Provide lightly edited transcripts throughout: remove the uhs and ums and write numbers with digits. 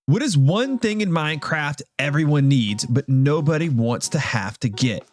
What is one thing in Minecraft everyone needs, but nobody wants to have to get?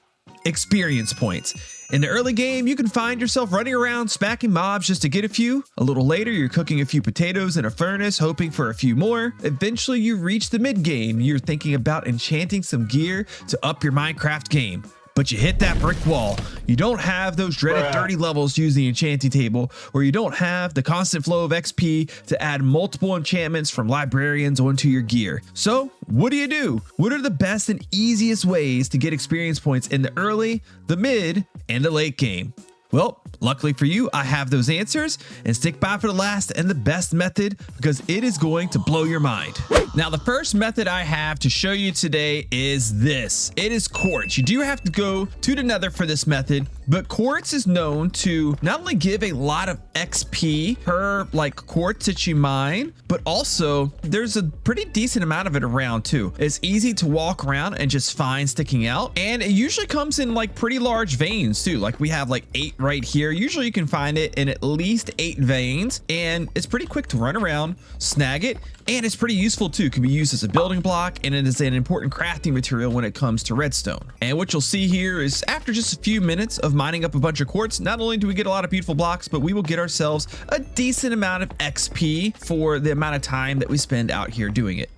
Experience points. In the early game, you can find yourself running around smacking mobs just to get a few. A little later, you're cooking a few potatoes in a furnace, hoping for a few more. Eventually, you reach the mid game. You're thinking about enchanting some gear to up your Minecraft game. But you hit that brick wall. You don't have those dreaded 30 levels to use the enchanting table, or you don't have the constant flow of XP to add multiple enchantments from librarians onto your gear. So what do? What are the best and easiest ways to get experience points in the early, the mid, and the late game? Well, luckily for you, I have those answers, and stick by for the last and the best method because it is going to blow your mind. Now, the first method I have to show you today is this. It is Quartz. You do have to go to the Nether for this method, but Quartz is known to not only give a lot of XP per quartz that you mine, but also there's a pretty decent amount of it around too. It's easy to walk around and just find sticking out, and it usually comes in pretty large veins too. Like we have 8 right here. Usually you can find it in at least 8 veins, and it's pretty quick to run around, snag it, and it's pretty useful too. It can be used as a building block, and it is an important crafting material when it comes to redstone. And what you'll see here is after just a few minutes of mining up a bunch of quartz, not only do we get a lot of beautiful blocks, but we will get ourselves a decent amount of XP for the amount of time that we spend out here doing it.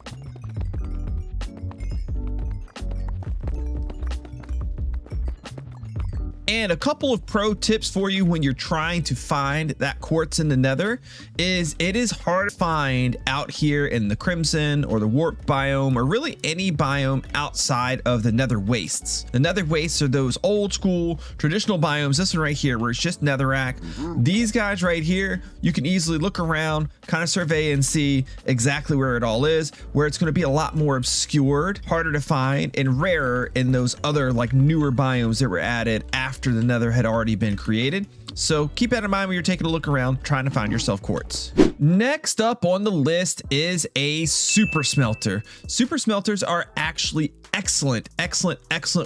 And a couple of pro tips for you when you're trying to find that quartz in the Nether is it is hard to find out here in the Crimson or the Warp biome or really any biome outside of the Nether wastes. The Nether wastes are those old school traditional biomes. This one right here where it's just netherrack. These guys right here, you can easily look around, kind of survey and see exactly where it all is, where it's going to be a lot more obscured, harder to find, and rarer in those other newer biomes that were added after the Nether had already been created. So keep that in mind when you're taking a look around trying to find yourself quartz. Next up on the list is a super smelter. Super smelters are actually excellent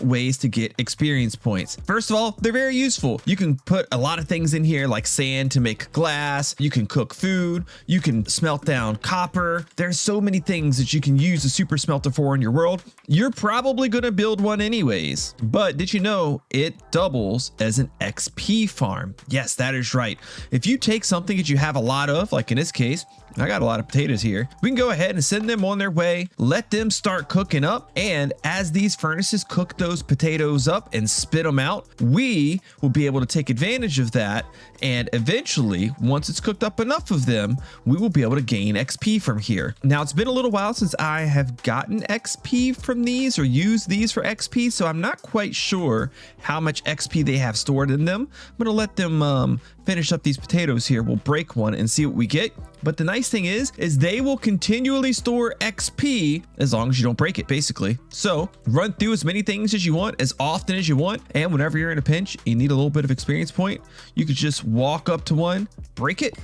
ways to get experience points. First of all, they're very useful. You can put a lot of things in here like sand to make glass. You can cook food. You can smelt down copper. There's so many things that you can use a super smelter for in your world. You're probably going to build one anyways, but did you know it doubles as an XP farm? Yes, that is right. If you take something that you have a lot of, like in this case, I got a lot of potatoes here. We can go ahead and send them on their way, let them start cooking up. And as these furnaces cook those potatoes up and spit them out, we will be able to take advantage of that. And eventually, once it's cooked up enough of them, we will be able to gain XP from here. Now, it's been a little while since I have gotten XP from these or used these for XP, so I'm not quite sure how much XP they have stored in them. I'm gonna let them finish up these potatoes here. We'll break one and see what we get. But the nice thing is they will continually store XP as long as you don't break it, basically. So run through as many things as you want, as often as you want. And whenever you're in a pinch, you need a little bit of experience point, you could just walk up to one, break it,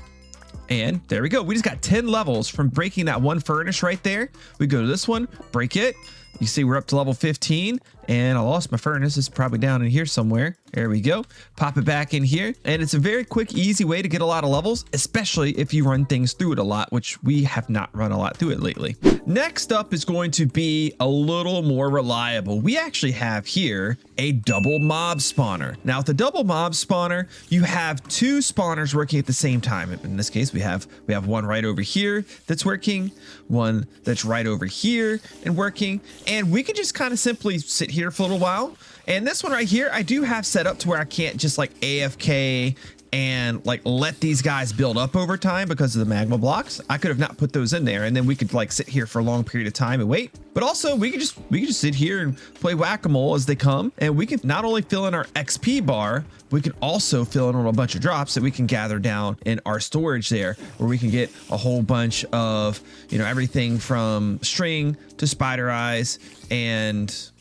and there we go. We just got 10 levels from breaking that one furnace right there. We go to this one, break it. You see we're up to level 15, and I lost my furnace. It's probably down in here somewhere. There we go. Pop it back in here. And it's a very quick, easy way to get a lot of levels, especially if you run things through it a lot, which we have not run a lot through it lately. Next up is going to be a little more reliable. We actually have here a double mob spawner. Now with the double mob spawner, you have 2 spawners working at the same time. In this case, we have one right over here that's working, one that's right over here and working. And we can just kind of simply sit here for a little while. And this one right here, I do have set up to where I can't just AFK and let these guys build up over time because of the magma blocks. I could have not put those in there, and then we could sit here for a long period of time and wait. But also we could just sit here and play whack-a-mole as they come, and we can not only fill in our XP bar, we can also fill in on a bunch of drops that we can gather down in our storage there, where we can get a whole bunch of everything from string to spider eyes and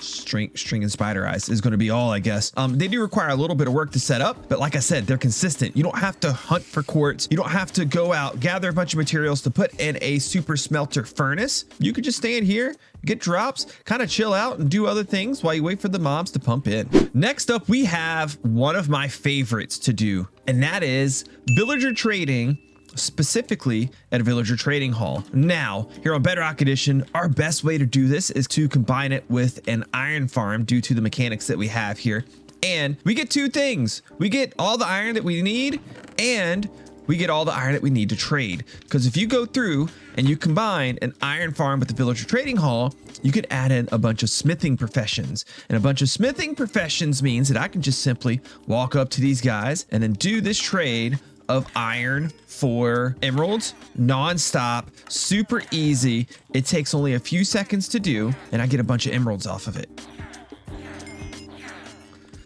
string and spider eyes is going to be all, I guess. They do require a little bit of work to set up, but like I said, they're consistent. You don't have to hunt for quartz. You don't have to go out, gather a bunch of materials to put in a super smelter furnace. You could just stand here, get drops, kind of chill out and do other things while you wait for the mobs to pump in. Next up, we have one of my favorites to do, and that is villager trading specifically at a villager trading hall. Now, here on Bedrock Edition, our best way to do this is to combine it with an iron farm due to the mechanics that we have here. And we get two things. We get all the iron that we need, and we get all the iron that we need to trade. Because if you go through and you combine an iron farm with the villager trading hall, you can add in a bunch of smithing professions. And a bunch of smithing professions means that I can just simply walk up to these guys and then do this trade of iron for emeralds, non-stop, super easy. It takes only a few seconds to do, and I get a bunch of emeralds off of it.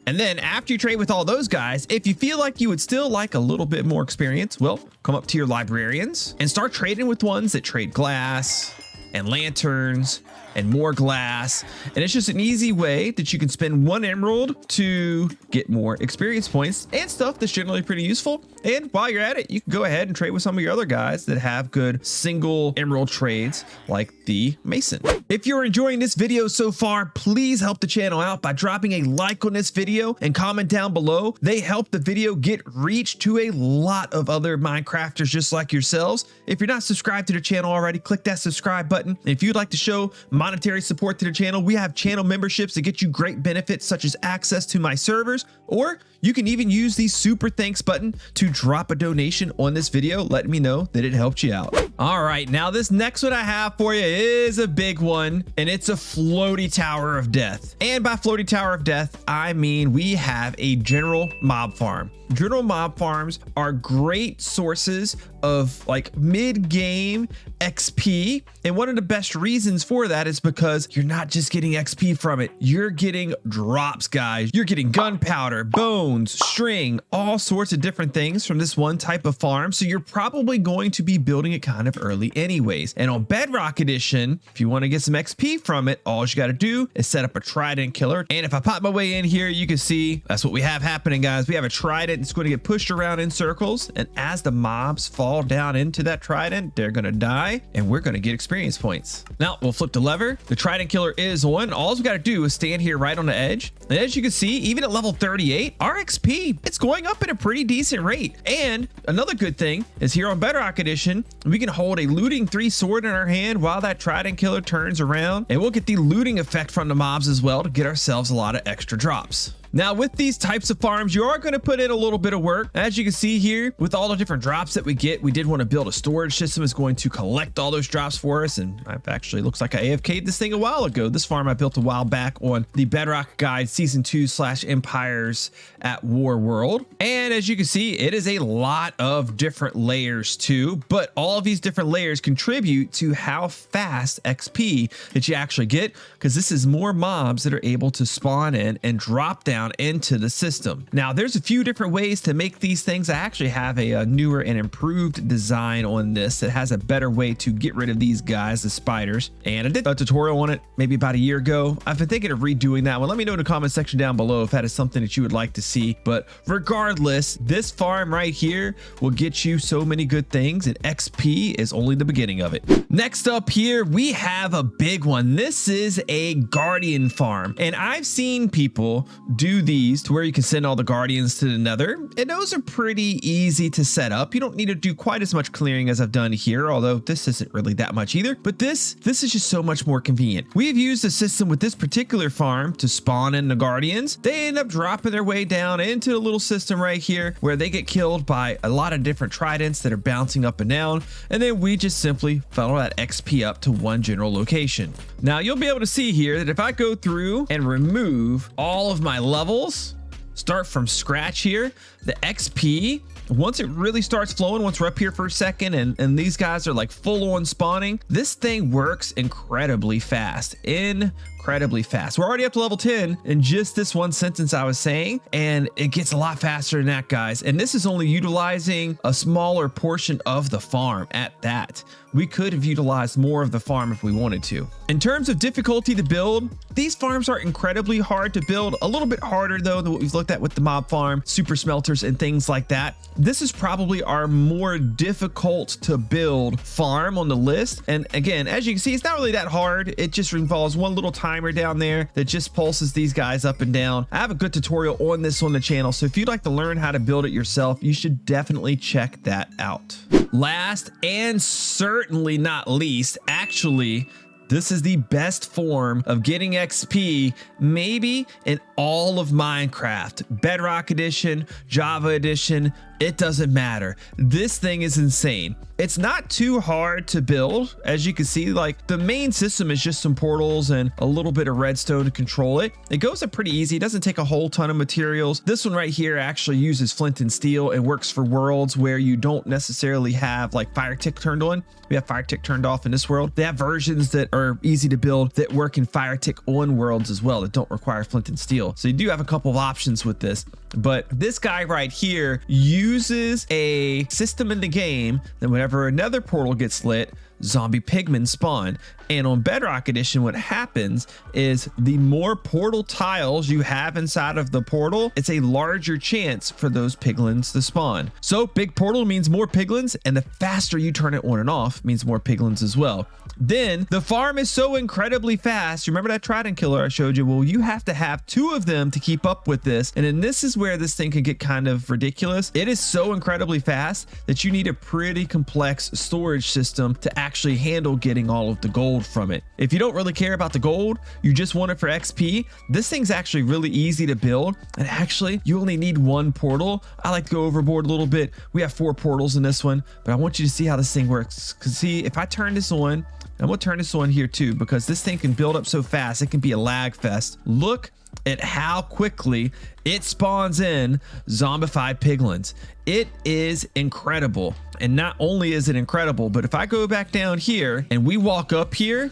And then after you trade with all those guys, if you feel like you would still like a little bit more experience, well, come up to your librarians and start trading with ones that trade glass and lanterns and more glass. And it's just an easy way that you can spend 1 emerald to get more experience points and stuff that's generally pretty useful. And while you're at it, you can go ahead and trade with some of your other guys that have good single emerald trades like the Mason. If you're enjoying this video so far, please help the channel out by dropping a like on this video and comment down below. They help the video get reach to a lot of other Minecrafters just like yourselves. If you're not subscribed to the channel already, click that subscribe button. And if you'd like to show monetary support to the channel, we have channel memberships that get you great benefits such as access to my servers, or you can even use the super thanks button to drop a donation on this video, letting me know that it helped you out. All right, now this next one I have for you is a big one, and it's a floaty tower of death. And by floaty tower of death, I mean we have a general mob farm. General mob farms are great sources of like mid-game XP. And one of the best reasons for that is because you're not just getting XP from it. You're getting drops, guys. You're getting gunpowder, bones, string, all sorts of different things from this one type of farm. So you're probably going to be building it kind of early anyways. And on Bedrock Edition, if you want to get some XP from it, all you got to do is set up a trident killer. And if I pop my way in here, you can see that's what we have happening, guys. We have a trident. It's going to get pushed around in circles, and as the mobs fall down into that trident, they're going to die, and we're going to get experience points. Now we'll flip the lever. The trident killer is on. All we got to do is stand here right on the edge, and as you can see, even at level 38, our XP, it's going up at a pretty decent rate. And another good thing is here on Bedrock Edition, we can hold a looting 3 sword in our hand while that trident killer turns around, and we'll get the looting effect from the mobs as well to get ourselves a lot of extra drops. Now, with these types of farms, you are going to put in a little bit of work. As you can see here, with all the different drops that we get, we did want to build a storage system that's going to collect all those drops for us. And I've actually, looks like I AFK'd this thing a while ago. This farm I built a while back on the Bedrock Guide Season 2/Empires at War World. And as you can see, it is a lot of different layers too, but all of these different layers contribute to how fast XP that you actually get, because this is more mobs that are able to spawn in and drop down into the system. Now there's a few different ways to make these things. I actually have a newer and improved design on this that has a better way to get rid of these guys, the spiders, and I did a tutorial on it maybe about a year ago. I've been thinking of redoing that one. Let me know in the comment section down below if that is something that you would like to see. But regardless, this farm right here will get you so many good things, and XP is only the beginning of it. Next up here, we have a big one. This is a guardian farm, and I've seen people do these to where you can send all the guardians to the nether, and those are pretty easy to set up. You don't need to do quite as much clearing as I've done here, although this isn't really that much either, but this is just so much more convenient. We've used a system with this particular farm to spawn in the guardians. They end up dropping their way down into a little system right here where they get killed by a lot of different tridents that are bouncing up and down, and then we just simply funnel that XP up to one general location. Now you'll be able to see here that if I go through and remove all of my levels, start from scratch here, the XP, once it really starts flowing, once we're up here for a second and these guys are like full on spawning, this thing works incredibly fast. Incredibly fast. We're already up to level 10 in just this one sentence I was saying, and it gets a lot faster than that, guys. And this is only utilizing a smaller portion of the farm at that. We could have utilized more of the farm if we wanted to. In terms of difficulty to build, these farms are incredibly hard to build, a little bit harder though than what we've looked at with the mob farm, super smelters, and things like that, this is probably our more difficult to build farm on the list. And again, as you can see, it's not really that hard. It just involves one little timer down there that just pulses these guys up and down. I have a good tutorial on this on the channel, so if you'd like to learn how to build it yourself, you should definitely check that out. Last and certainly not least, actually, this is the best form of getting XP, maybe in all of Minecraft. Bedrock Edition, Java Edition, it doesn't matter. This thing is insane. It's not too hard to build. As you can see, like the main system is just some portals and a little bit of redstone to control it. It goes up pretty easy. It doesn't take a whole ton of materials. This one right here actually uses flint and steel and works for worlds where you don't necessarily have like fire tick turned on. We have fire tick turned off in this world. They have versions that are easy to build that work in fire tick on worlds as well that don't require flint and steel. So you do have a couple of options with this. But this guy right here uses a system in the game that whenever another portal gets lit, zombie pigmen spawn. And on Bedrock Edition, what happens is the more portal tiles you have inside of the portal, it's a larger chance for those piglins to spawn. So big portal means more piglins, and the faster you turn it on and off means more piglins as well. Then the farm is so incredibly fast. Remember that trident killer I showed you? Well, you have to have 2 of them to keep up with this. And then this is where this thing can get kind of ridiculous. It is so incredibly fast that you need a pretty complex storage system to actually handle getting all of the gold from it. If you don't really care about the gold, you just want it for XP, this thing's actually really easy to build. And actually, you only need 1 portal. I like to go overboard a little bit. We have 4 portals in this one, but I want you to see how this thing works. Because see, if I turn this on, and we'll turn this on here too, because this thing can build up so fast, it can be a lag fest. Look at how quickly it spawns in zombified piglins. It is incredible. And not only is it incredible, but if I go back down here and we walk up here,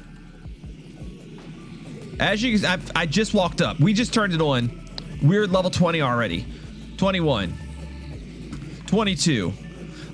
as you can, I just walked up. We just turned it on. We're at level 20 already. 21, 22.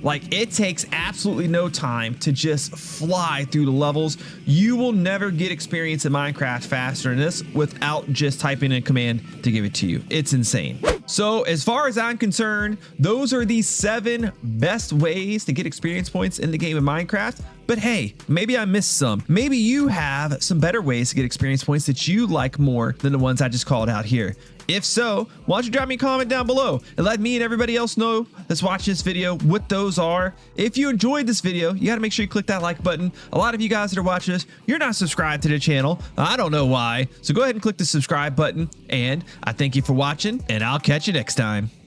Like, it takes absolutely no time to just fly through the levels. You will never get experience in Minecraft faster than this without just typing in a command to give it to you. It's insane. So as far as I'm concerned, those are the 7 best ways to get experience points in the game of Minecraft. But hey, maybe I missed some. Maybe you have some better ways to get experience points that you like more than the ones I just called out here. If so, why don't you drop me a comment down below and let me and everybody else know that's watching this video what those are. If you enjoyed this video, you got to make sure you click that like button. A lot of you guys that are watching this, you're not subscribed to the channel. I don't know why. So go ahead and click the subscribe button. And I thank you for watching, and I'll catch you next time.